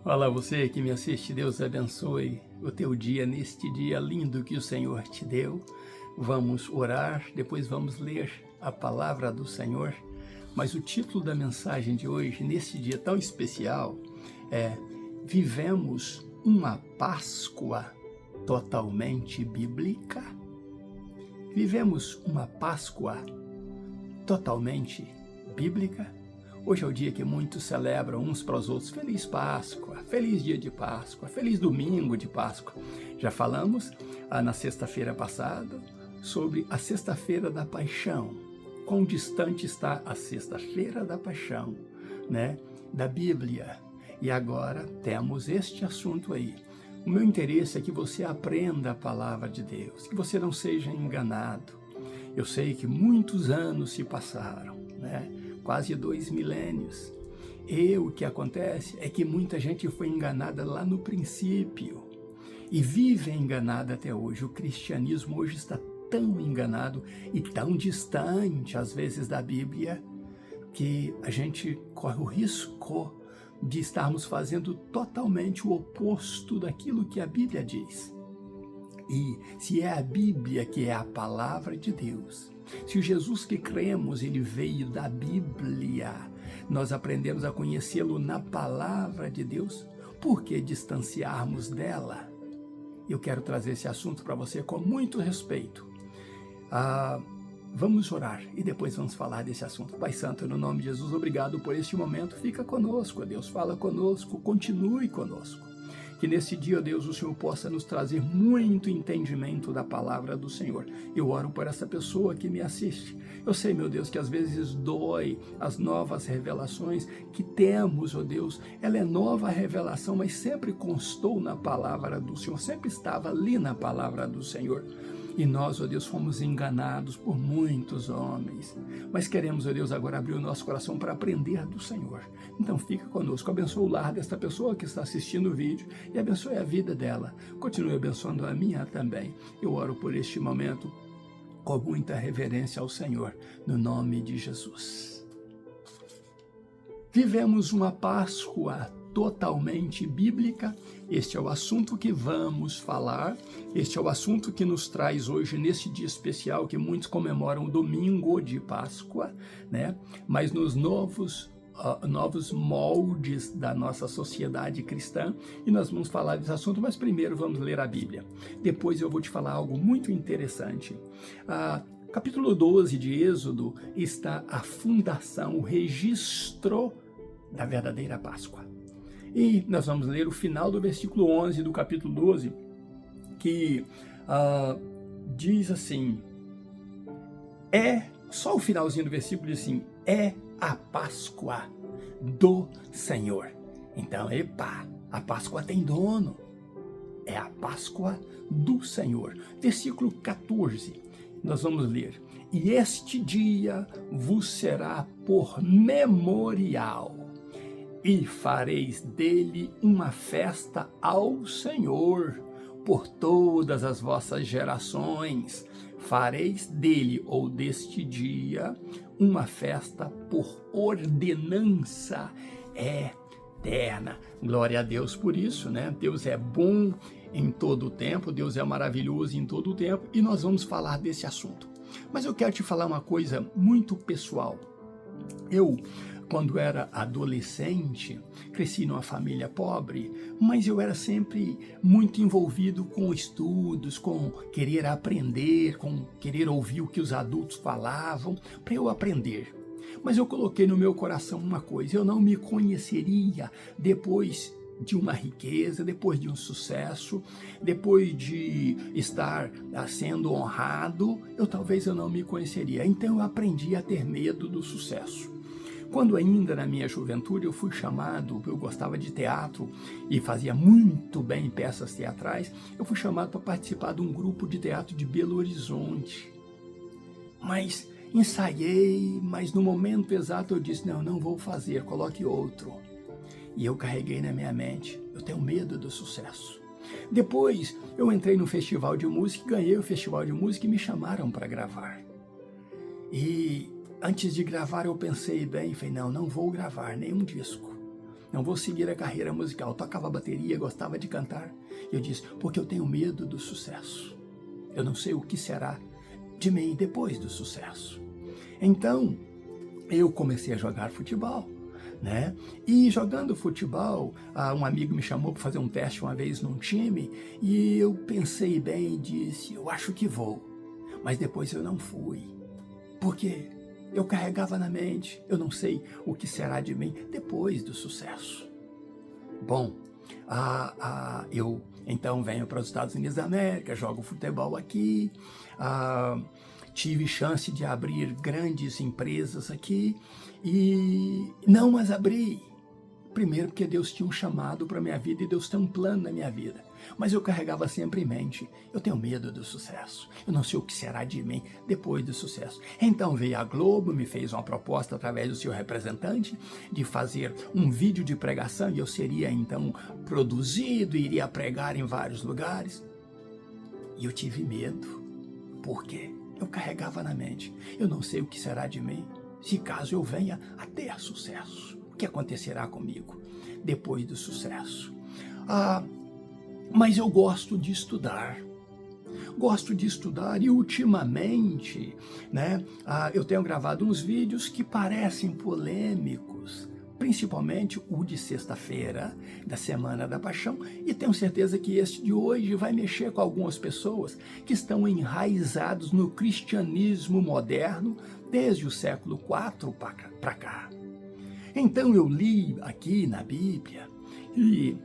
Olá, você que me assiste, Deus abençoe o teu dia neste dia lindo que o Senhor te deu. Vamos orar, depois vamos ler a palavra do Senhor. Mas o título da mensagem de hoje, neste dia tão especial, é Vivemos uma Páscoa totalmente bíblica? Vivemos uma Páscoa totalmente bíblica? Hoje é o dia que muitos celebram uns para os outros. Feliz Páscoa, feliz dia de Páscoa, feliz domingo de Páscoa. Já falamos na sexta-feira passada sobre a sexta-feira da paixão. Quão distante está a sexta-feira da paixão, né, da Bíblia. E agora temos este assunto aí. O meu interesse é que você aprenda a palavra de Deus, que você não seja enganado. Eu sei que muitos anos se passaram, né? Quase 2 milênios. E o que acontece é que muita gente foi enganada lá no princípio e vive enganada até hoje. O cristianismo hoje está tão enganado e tão distante, às vezes, da Bíblia, que a gente corre o risco de estarmos fazendo totalmente o oposto daquilo que a Bíblia diz. E se é a Bíblia que é a palavra de Deus, se o Jesus que cremos, ele veio da Bíblia, nós aprendemos a conhecê-lo na palavra de Deus, por que distanciarmos dela? Eu quero trazer esse assunto para você com muito respeito. Vamos orar e depois vamos falar desse assunto. Pai Santo, no nome de Jesus, obrigado por este momento. Fica conosco, Deus, fala conosco, continue conosco. Que nesse dia, Deus, o Senhor possa nos trazer muito entendimento da palavra do Senhor. Eu oro por essa pessoa que me assiste. Eu sei, meu Deus, que às vezes dói as novas revelações que temos, ó Deus. Ela é nova revelação, mas sempre constou na palavra do Senhor, sempre estava ali na palavra do Senhor. E nós, ó Deus, fomos enganados por muitos homens. Mas queremos, ó Deus, agora abrir o nosso coração para aprender do Senhor. Então fica conosco, abençoa o lar desta pessoa que está assistindo o vídeo e abençoe a vida dela. Continue abençoando a minha também. Eu oro por este momento com muita reverência ao Senhor, no nome de Jesus. Vivemos uma Páscoa totalmente bíblica. Este é o assunto que vamos falar, este é o assunto que nos traz hoje nesse dia especial que muitos comemoram o domingo de Páscoa, né? Mas nos novos moldes da nossa sociedade cristã, e nós vamos falar desse assunto, mas primeiro vamos ler a Bíblia. Depois eu vou te falar algo muito interessante. Capítulo 12 de Êxodo está a fundação, o registro da verdadeira Páscoa. E nós vamos ler o final do versículo 11 do capítulo 12, que diz assim, só o finalzinho do versículo diz assim, é a Páscoa do Senhor. Então, a Páscoa tem dono, é a Páscoa do Senhor. Versículo 14, nós vamos ler, e este dia vos será por memorial, e fareis dele uma festa ao Senhor por todas as vossas gerações. Fareis dele, ou deste dia, uma festa por ordenança eterna. Glória a Deus por isso, né? Deus é bom em todo o tempo, Deus é maravilhoso em todo o tempo, e nós vamos falar desse assunto. Mas eu quero te falar uma coisa muito pessoal. Quando era adolescente, cresci numa família pobre, mas eu era sempre muito envolvido com estudos, com querer aprender, com querer ouvir o que os adultos falavam, para eu aprender. Mas eu coloquei no meu coração uma coisa, eu não me conheceria depois de uma riqueza, depois de um sucesso, depois de estar sendo honrado, talvez eu não me conheceria. Então eu aprendi a ter medo do sucesso. Quando ainda na minha juventude eu fui chamado, eu gostava de teatro e fazia muito bem peças teatrais, eu fui chamado para participar de um grupo de teatro de Belo Horizonte. Mas ensaiei, mas no momento exato eu disse, não vou fazer, coloque outro. E eu carreguei na minha mente, eu tenho medo do sucesso. Depois eu entrei no festival de música, ganhei o festival de música e me chamaram para gravar. E antes de gravar eu pensei bem, falei, não vou gravar nenhum disco. não vou seguir a carreira musical. Tocava bateria, gostava de cantar. Eu disse, porque eu tenho medo do sucesso. Eu não sei o que será de mim depois do sucesso. Então, eu comecei a jogar futebol, né? E jogando futebol, um amigo me chamou para fazer um teste uma vez num time, e eu pensei bem e disse, eu acho que vou. Mas depois eu não fui. Por quê? Eu carregava na mente, eu não sei o que será de mim depois do sucesso. Bom, eu então venho para os Estados Unidos da América, jogo futebol aqui, tive chance de abrir grandes empresas aqui e não as abri. Primeiro porque Deus tinha um chamado para a minha vida e Deus tem um plano na minha vida. Mas eu carregava sempre em mente, eu tenho medo do sucesso, eu não sei o que será de mim depois do sucesso. Então veio a Globo, me fez uma proposta através do seu representante de fazer um vídeo de pregação e eu seria então produzido, iria pregar em vários lugares. E eu tive medo, por quê? Eu carregava na mente, eu não sei o que será de mim se caso eu venha a ter sucesso. O que acontecerá comigo depois do sucesso? Mas eu gosto de estudar. Gosto de estudar e ultimamente, né, eu tenho gravado uns vídeos que parecem polêmicos, principalmente o de sexta-feira, da Semana da Paixão, e tenho certeza que este de hoje vai mexer com algumas pessoas que estão enraizados no cristianismo moderno desde o século IV para cá. Então eu li aqui na Bíblia e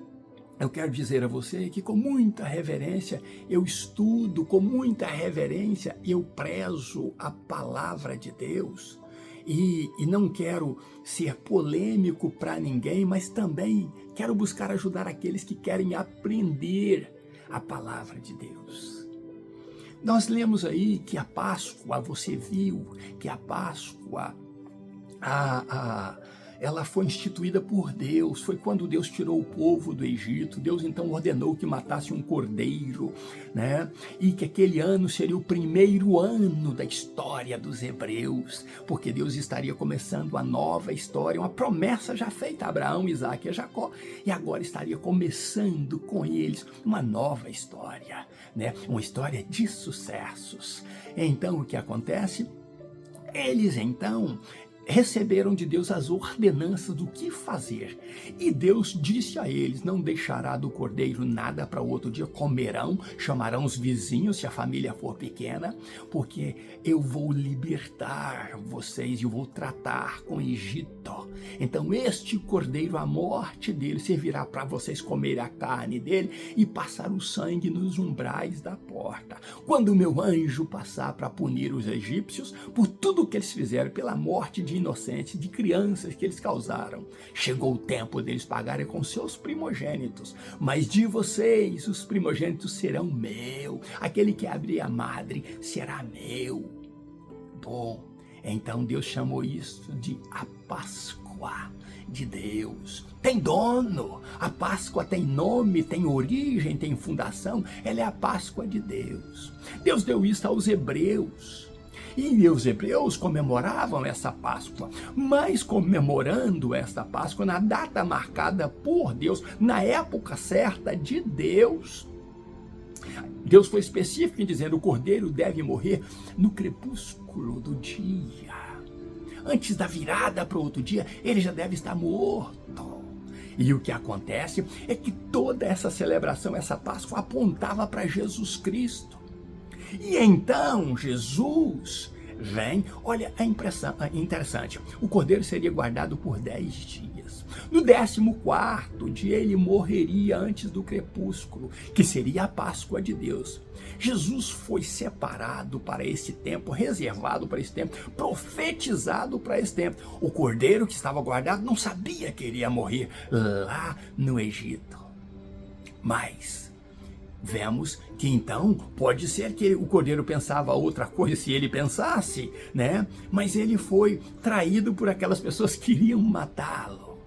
eu quero dizer a você que com muita reverência eu estudo, com muita reverência eu prezo a palavra de Deus e não quero ser polêmico para ninguém, mas também quero buscar ajudar aqueles que querem aprender a palavra de Deus. Nós lemos aí que a Páscoa, você viu que a Páscoa, ela foi instituída por Deus, foi quando Deus tirou o povo do Egito. Deus então ordenou que matasse um cordeiro, né? E que aquele ano seria o primeiro ano da história dos hebreus, porque Deus estaria começando uma nova história, uma promessa já feita a Abraão, Isaque e Jacó, e agora estaria começando com eles uma nova história, né? Uma história de sucessos. Então o que acontece? Eles então receberam de Deus as ordenanças do que fazer. E Deus disse a eles, não deixará do cordeiro nada para outro dia, comerão, chamarão os vizinhos se a família for pequena, porque eu vou libertar vocês e eu vou tratar com o Egito. Então este cordeiro, a morte dele, servirá para vocês comerem a carne dele e passar o sangue nos umbrais da porta. Quando o meu anjo passar para punir os egípcios por tudo que eles fizeram, pela morte de inocentes, de crianças que eles causaram, chegou o tempo deles pagarem com seus primogênitos, mas de vocês os primogênitos serão meu, aquele que abrir a madre será meu. Bom, então Deus chamou isso de a Páscoa de Deus. Tem dono, a Páscoa tem nome, tem origem, tem fundação, ela é a Páscoa de Deus. Deus deu isso aos hebreus. E os hebreus comemoravam essa Páscoa, mas comemorando esta Páscoa na data marcada por Deus, na época certa de Deus, Deus foi específico em dizendo: o cordeiro deve morrer no crepúsculo do dia. Antes da virada para o outro dia, ele já deve estar morto. E o que acontece é que toda essa celebração, essa Páscoa, apontava para Jesus Cristo. E então Jesus vem, olha, é interessante, o cordeiro seria guardado por 10 dias. No 14º dia ele morreria antes do crepúsculo, que seria a Páscoa de Deus. Jesus foi separado para esse tempo, reservado para esse tempo, profetizado para esse tempo. O cordeiro que estava guardado não sabia que iria morrer lá no Egito. Mas vemos que então pode ser que o cordeiro pensava outra coisa se ele pensasse, né? Mas ele foi traído por aquelas pessoas que queriam matá-lo.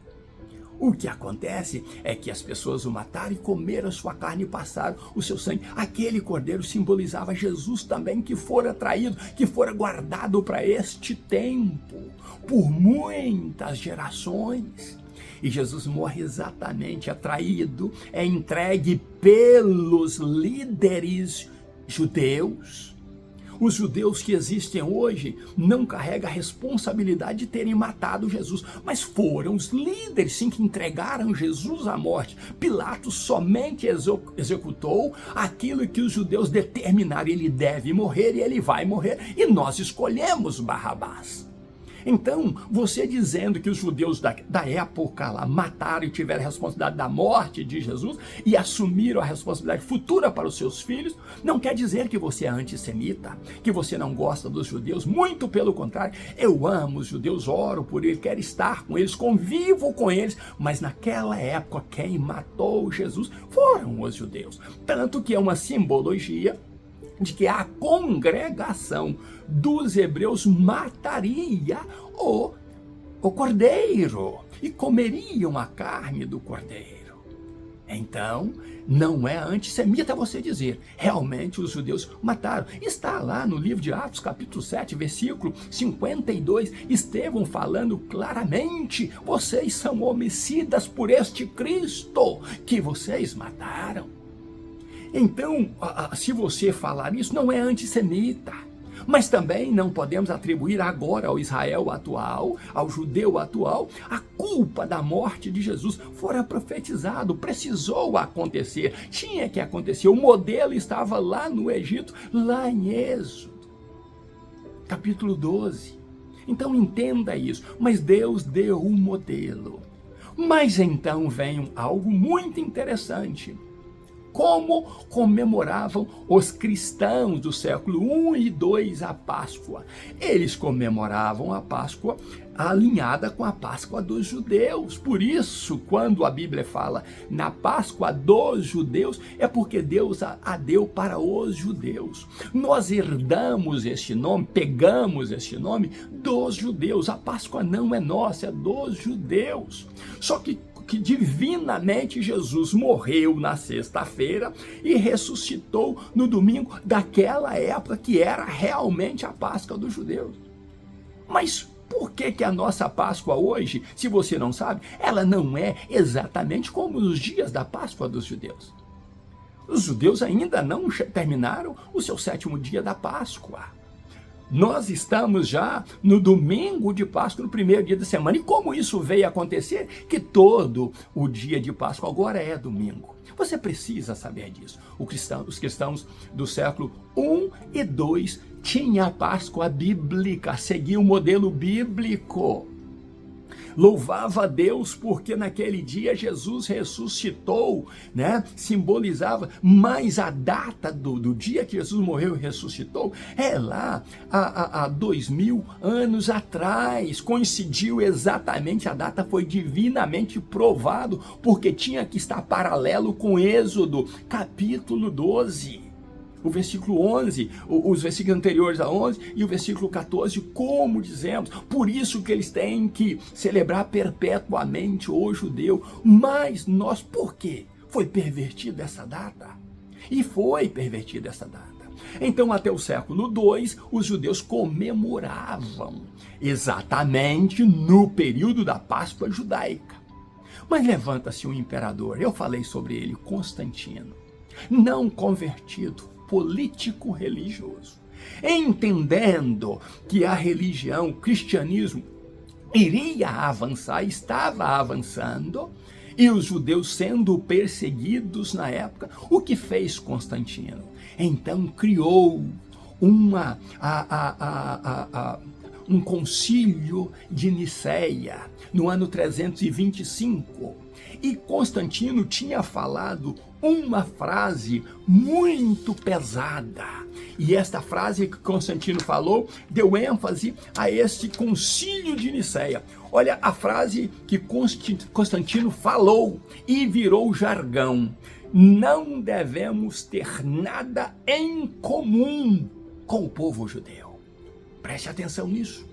O que acontece é que as pessoas o mataram e comeram a sua carne e passaram o seu sangue. Aquele cordeiro simbolizava Jesus também, que fora traído, que fora guardado para este tempo, por muitas gerações. E Jesus morre exatamente, é traído, é entregue pelos líderes judeus. Os judeus que existem hoje não carregam a responsabilidade de terem matado Jesus, mas foram os líderes, sim, que entregaram Jesus à morte. Pilatos somente executou aquilo que os judeus determinaram. Ele deve morrer e ele vai morrer, e nós escolhemos Barrabás. Então, você dizendo que os judeus da época lá mataram e tiveram a responsabilidade da morte de Jesus e assumiram a responsabilidade futura para os seus filhos, não quer dizer que você é antissemita, que você não gosta dos judeus. Muito pelo contrário, eu amo os judeus, oro por eles, quero estar com eles, convivo com eles, mas naquela época quem matou Jesus foram os judeus. Tanto que é uma simbologia de que a congregação dos hebreus mataria o cordeiro e comeriam a carne do cordeiro. Então, não é antissemita você dizer, realmente os judeus mataram. Está lá no livro de Atos, capítulo 7, versículo 52, Estevão falando claramente, vocês são homicidas por este Cristo que vocês mataram. Então, se você falar isso, não é antissemita. Mas também não podemos atribuir agora ao Israel atual, ao judeu atual, a culpa da morte de Jesus. Fora profetizado, precisou acontecer, tinha que acontecer. O modelo estava lá no Egito, lá em Êxodo, capítulo 12. Então entenda isso, mas Deus deu um modelo. Mas então vem algo muito interessante. Como comemoravam os cristãos do século I e II a Páscoa? Eles comemoravam a Páscoa alinhada com a Páscoa dos judeus. Por isso, quando a Bíblia fala na Páscoa dos judeus, é porque Deus a deu para os judeus. Nós herdamos este nome, pegamos este nome dos judeus. A Páscoa não é nossa, é dos judeus. Só que divinamente Jesus morreu na sexta-feira e ressuscitou no domingo daquela época que era realmente a Páscoa dos judeus. Mas por que a nossa Páscoa hoje, se você não sabe, ela não é exatamente como os dias da Páscoa dos judeus? Os judeus ainda não terminaram o seu 7º dia da Páscoa. Nós estamos já no domingo de Páscoa, no primeiro dia da semana. E como isso veio acontecer? Que todo o dia de Páscoa agora é domingo. Você precisa saber disso. Os cristãos do século I e II tinham a Páscoa bíblica, seguiam o modelo bíblico. Louvava a Deus porque naquele dia Jesus ressuscitou, né? Simbolizava, mas a data do dia que Jesus morreu e ressuscitou é lá há 2000 anos atrás. Coincidiu exatamente, a data foi divinamente provado porque tinha que estar paralelo com Êxodo, capítulo 12. O versículo 11, os versículos anteriores a 11 e o versículo 14, como dizemos, por isso que eles têm que celebrar perpetuamente o judeu. Mas nós, por quê? Foi pervertida essa data. E foi pervertida essa data. Então, até o século II, os judeus comemoravam exatamente no período da Páscoa judaica. Mas levanta-se um imperador, eu falei sobre ele, Constantino, não convertido, político religioso, entendendo que a religião, o cristianismo, iria avançar, estava avançando, e os judeus sendo perseguidos na época, o que fez Constantino? Então criou um concílio de Niceia, no ano 325, e Constantino tinha falado uma frase muito pesada. E esta frase que Constantino falou deu ênfase a este concílio de Niceia. Olha a frase que Constantino falou e virou jargão. Não devemos ter nada em comum com o povo judeu. Preste atenção nisso.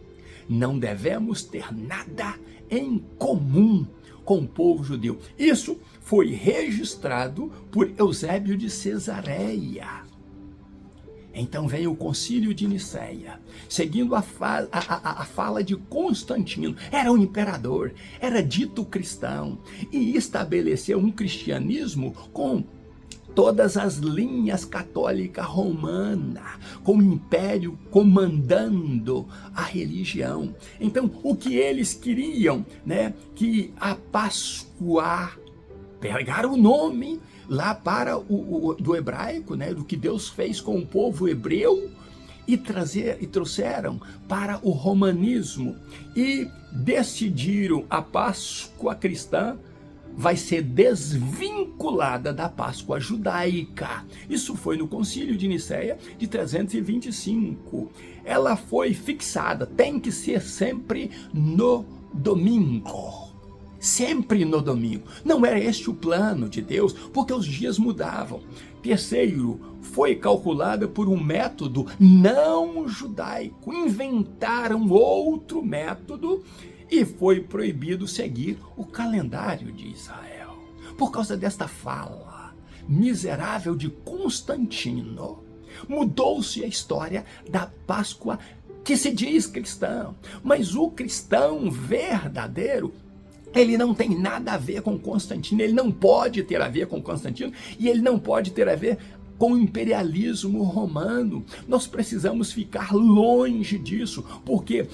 Não devemos ter nada em comum com o povo judeu. Isso foi registrado por Eusébio de Cesareia. Então vem o Concílio de Nicéia, seguindo a fala de Constantino. Era um imperador, era dito cristão, e estabeleceu um cristianismo com todas as linhas católica romana, com o império comandando a religião. Então, o que eles queriam, né, que a Páscoa, pegaram o nome lá para do hebraico, né, do que Deus fez com o povo hebreu, e trouxeram para o romanismo, e decidiram a Páscoa cristã vai ser desvinculada da Páscoa judaica. Isso foi no Concílio de Nicéia de 325. Ela foi fixada, tem que ser sempre no domingo. Sempre no domingo. Não era este o plano de Deus, porque os dias mudavam. Terceiro, foi calculada por um método não judaico. Inventaram outro método e foi proibido seguir o calendário de Israel. Por causa desta fala miserável de Constantino, mudou-se a história da Páscoa que se diz cristã. Mas o cristão verdadeiro, ele não tem nada a ver com Constantino, ele não pode ter a ver com Constantino, e ele não pode ter a ver com o imperialismo romano. Nós precisamos ficar longe disso, porque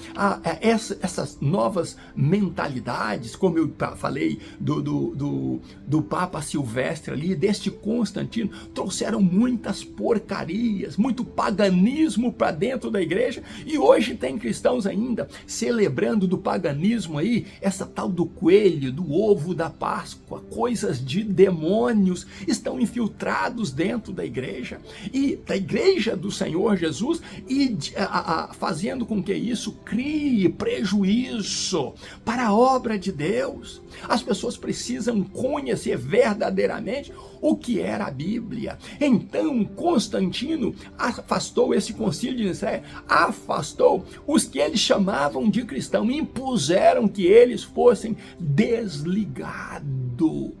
essas novas mentalidades, como eu falei do Papa Silvestre ali, deste Constantino, trouxeram muitas porcarias, muito paganismo para dentro da igreja, e hoje tem cristãos ainda celebrando do paganismo aí, essa tal do coelho, do ovo da Páscoa, coisas de demônios estão infiltrados dentro da igreja, e da igreja do Senhor Jesus, e fazendo com que isso crie prejuízo para a obra de Deus. As pessoas precisam conhecer verdadeiramente o que era a Bíblia. Então Constantino afastou esse concílio de Nicéia, afastou os que eles chamavam de cristão, impuseram que eles fossem desligados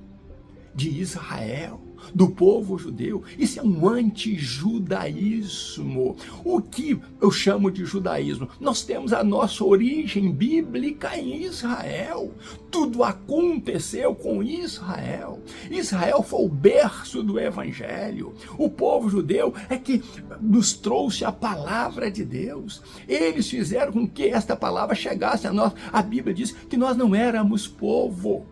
de Israel, do povo judeu. Isso é um antijudaísmo. O que eu chamo de judaísmo? Nós temos a nossa origem bíblica em Israel. Tudo aconteceu com Israel. Israel foi o berço do evangelho. O povo judeu é que nos trouxe a palavra de Deus. Eles fizeram com que esta palavra chegasse a nós. A Bíblia diz que nós não éramos povo.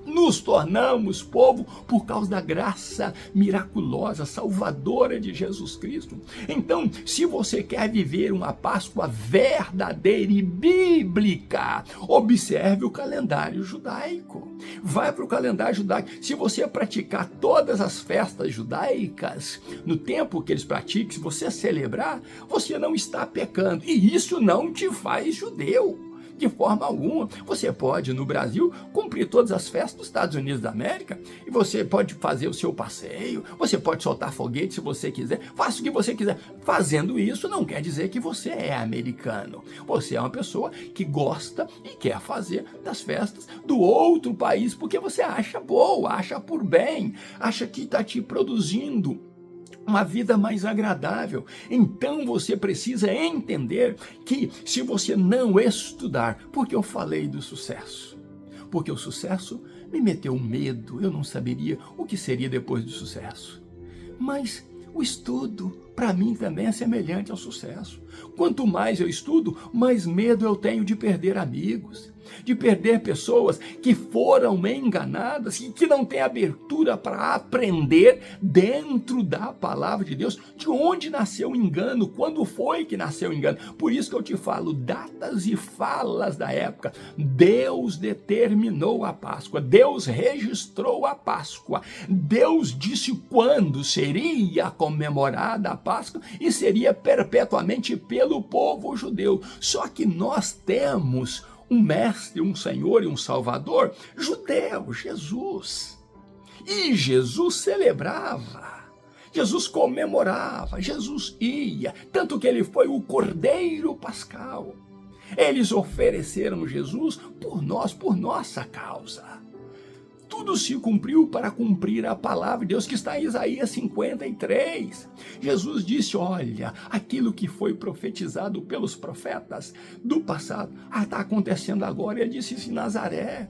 Nos tornamos povo por causa da graça miraculosa, salvadora de Jesus Cristo. Então, se você quer viver uma Páscoa verdadeira e bíblica, observe o calendário judaico. Vai para o calendário judaico. Se você praticar todas as festas judaicas no tempo que eles praticam, se você celebrar, você não está pecando. E isso não te faz judeu. De forma alguma. Você pode, no Brasil, cumprir todas as festas dos Estados Unidos da América, e você pode fazer o seu passeio, você pode soltar foguete se você quiser, faça o que você quiser. Fazendo isso não quer dizer que você é americano. Você é uma pessoa que gosta e quer fazer das festas do outro país, porque você acha boa, acha por bem, acha que está te produzindo uma vida mais agradável. Então você precisa entender que se você não estudar, porque eu falei do sucesso, porque o sucesso me meteu medo, eu não saberia o que seria depois do sucesso. Mas o estudo, para mim, também é semelhante ao sucesso. Quanto mais eu estudo, mais medo eu tenho de perder amigos, de perder pessoas que foram enganadas e que não têm abertura para aprender dentro da palavra de Deus de onde nasceu o engano, quando foi que nasceu o engano. Por isso que eu te falo datas e falas da época. Deus determinou a Páscoa, Deus registrou a Páscoa, Deus disse quando seria comemorada a Páscoa e seria perpetuamente pelo povo judeu. Só que nós temos um mestre, um Senhor e um Salvador judeu, Jesus. E Jesus celebrava, Jesus comemorava, Jesus ia, tanto que ele foi o Cordeiro Pascal. Eles ofereceram Jesus por nós, por nossa causa. tudo se cumpriu para cumprir a palavra de Deus que está em Isaías 53. Jesus disse, olha, aquilo que foi profetizado pelos profetas do passado, está acontecendo agora. Ele disse isso em Nazaré.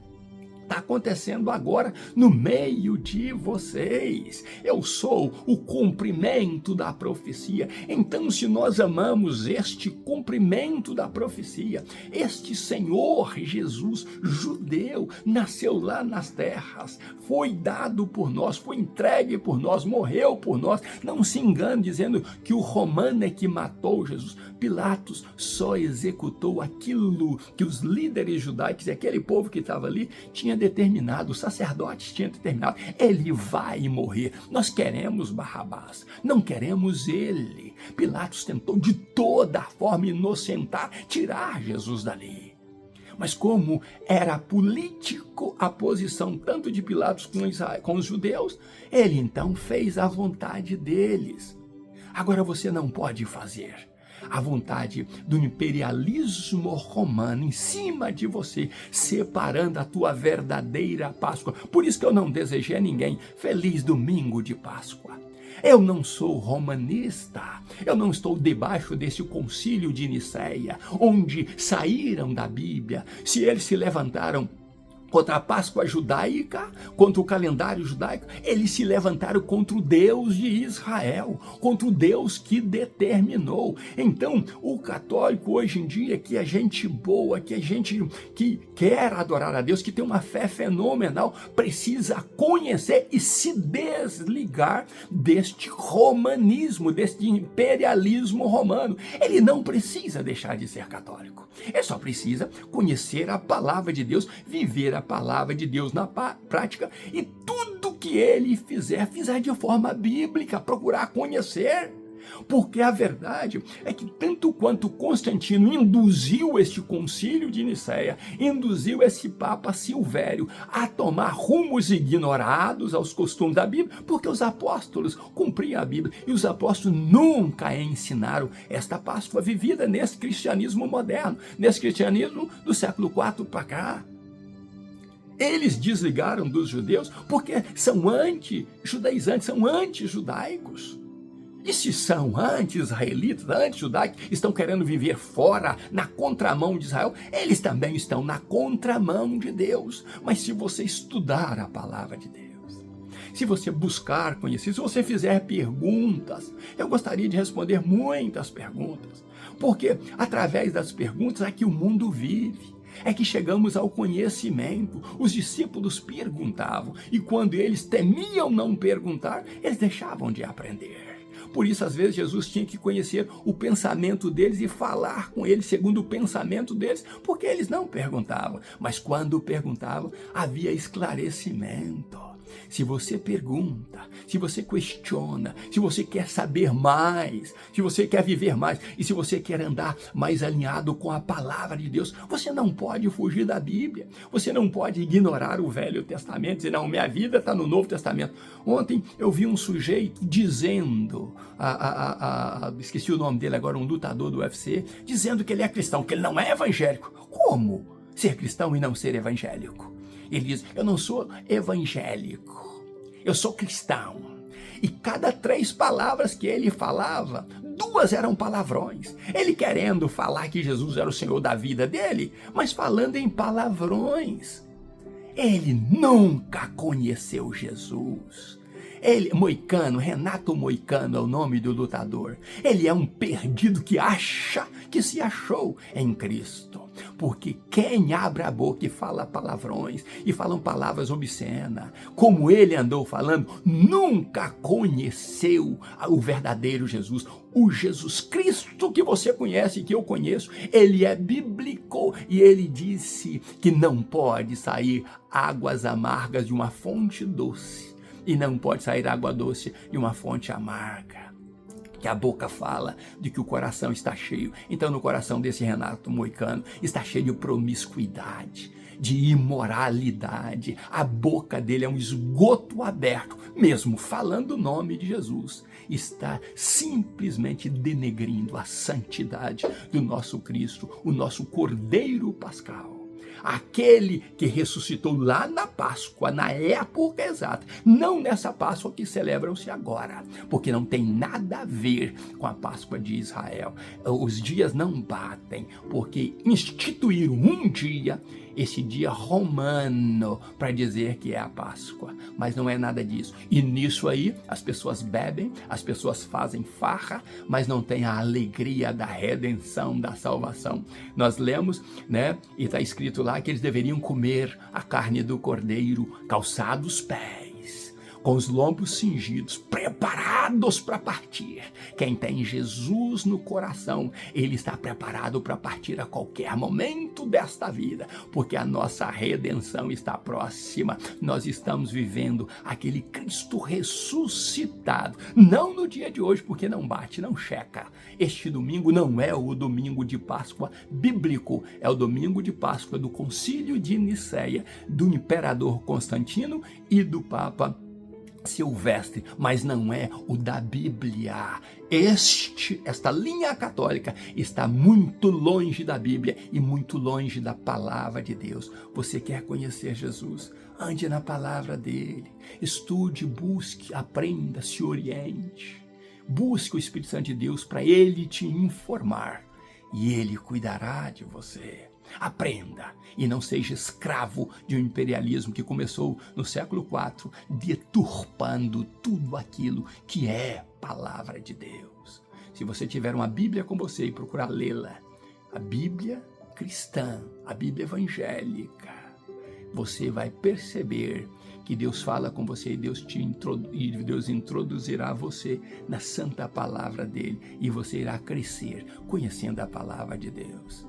Está acontecendo agora no meio de vocês. Eu sou o cumprimento da profecia. Então, se nós amamos este cumprimento da profecia, este Senhor Jesus, judeu, nasceu lá nas terras, foi dado por nós, foi entregue por nós, morreu por nós. Não se engane dizendo que o romano é que matou Jesus. Pilatos só executou aquilo que os líderes judaicos e aquele povo que estava ali tinha determinado, os sacerdotes tinham determinado, ele vai morrer. Nós queremos Barrabás, não queremos ele. Pilatos tentou de toda forma inocentar, tirar Jesus dali. Mas como era político a posição tanto de Pilatos com os judeus, ele então fez a vontade deles. Agora você não pode fazer a vontade do imperialismo romano em cima de você, separando a tua verdadeira Páscoa. Por isso que eu não desejei a ninguém feliz domingo de Páscoa. Eu não sou romanista, eu não estou debaixo desse concílio de Nicéia, onde saíram da Bíblia. Se eles se levantaram contra a Páscoa judaica, contra o calendário judaico, eles se levantaram contra o Deus de Israel, contra o Deus que determinou. Então, o católico hoje em dia, que é gente boa, que é gente que quer adorar a Deus, que tem uma fé fenomenal, precisa conhecer e se desligar deste romanismo, deste imperialismo romano. Ele não precisa deixar de ser católico. Ele só precisa conhecer a palavra de Deus, viver a palavra de Deus na prática e tudo que ele fizer de forma bíblica, procurar conhecer. Porque a verdade é que tanto quanto Constantino induziu este concílio de Nicéia, induziu esse Papa Silvério a tomar rumos ignorados aos costumes da Bíblia, porque os apóstolos cumpriam a Bíblia e os apóstolos nunca ensinaram esta Páscoa vivida nesse cristianismo moderno, nesse cristianismo do século IV para cá. Eles desligaram dos judeus porque são anti-judaizantes, são anti-judaicos. E se são anti-israelitas, anti-judaicos, estão querendo viver fora, na contramão de Israel, eles também estão na contramão de Deus. Mas se você estudar a palavra de Deus, se você buscar conhecer, se você fizer perguntas, eu gostaria de responder muitas perguntas, porque através das perguntas é que o mundo vive. É que chegamos ao conhecimento. Os discípulos perguntavam, e quando eles temiam não perguntar, eles deixavam de aprender. Por isso, às vezes, Jesus tinha que conhecer o pensamento deles e falar com eles segundo o pensamento deles, porque eles não perguntavam. Mas quando perguntavam, havia esclarecimento. Se você pergunta, se você questiona, se você quer saber mais, se você quer viver mais e se você quer andar mais alinhado com a palavra de Deus, você não pode fugir da Bíblia. Você não pode ignorar o Velho Testamento e dizer, não, minha vida está no Novo Testamento. Ontem eu vi um sujeito dizendo, esqueci o nome dele agora, um lutador do UFC, dizendo que ele é cristão, que ele não é evangélico. Como ser cristão e não ser evangélico? Ele diz, eu não sou evangélico, eu sou cristão. E cada 3 palavras que ele falava, 2 eram palavrões. Ele querendo falar que Jesus era o Senhor da vida dele, mas falando em palavrões. Ele nunca conheceu Jesus. Ele, Moicano, Renato Moicano é o nome do lutador. Ele é um perdido que acha que se achou em Cristo. Porque quem abre a boca e fala palavrões e falam palavras obscenas, como ele andou falando, nunca conheceu o verdadeiro Jesus. O Jesus Cristo que você conhece e que eu conheço, ele é bíblico e ele disse que não pode sair águas amargas de uma fonte doce. E não pode sair água doce de uma fonte amarga. Que a boca fala de que o coração está cheio. Então no coração desse Renato Moicano está cheio de promiscuidade, de imoralidade. A boca dele é um esgoto aberto, mesmo falando o nome de Jesus. Está simplesmente denegrindo a santidade do nosso Cristo, o nosso Cordeiro Pascal. Aquele que ressuscitou lá na Páscoa, na época exata, não nessa Páscoa que celebram-se agora, porque não tem nada a ver com a Páscoa de Israel. Os dias não batem, porque instituíram um dia, esse dia romano, para dizer que é a Páscoa, mas não é nada disso. E nisso aí, as pessoas bebem, as pessoas fazem farra, mas não tem a alegria da redenção, da salvação. Nós lemos, né, e está escrito lá que eles deveriam comer a carne do cordeiro, calçados os pés, com os lombos cingidos, preparados para partir. Quem tem Jesus no coração, ele está preparado para partir a qualquer momento desta vida, porque a nossa redenção está próxima. Nós estamos vivendo aquele Cristo ressuscitado, não no dia de hoje, porque não bate, não checa. Este domingo não é o domingo de Páscoa bíblico, é o domingo de Páscoa do Concílio de Nicéia, do imperador Constantino e do Papa Silvestre, mas não é o da Bíblia. Esta linha católica está muito longe da Bíblia e muito longe da palavra de Deus. Você quer conhecer Jesus? Ande na palavra dele, estude, busque, aprenda, se oriente. Busque o Espírito Santo de Deus para ele te informar e ele cuidará de você. Aprenda e não seja escravo de um imperialismo que começou no século IV, deturpando tudo aquilo que é palavra de Deus. Se você tiver uma Bíblia com você e procurar lê-la, a Bíblia cristã, a Bíblia evangélica, você vai perceber que Deus fala com você e Deus introduzirá você na santa palavra dele e você irá crescer conhecendo a palavra de Deus.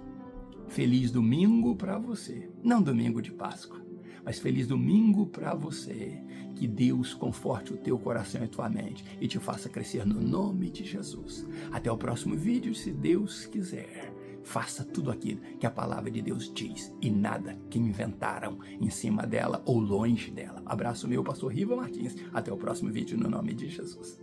Feliz domingo para você, não domingo de Páscoa, mas feliz domingo para você. Que Deus conforte o teu coração e a tua mente e te faça crescer no nome de Jesus. Até o próximo vídeo, se Deus quiser. Faça tudo aquilo que a palavra de Deus diz e nada que inventaram em cima dela ou longe dela. Abraço meu, pastor Riva Martins. Até o próximo vídeo no nome de Jesus.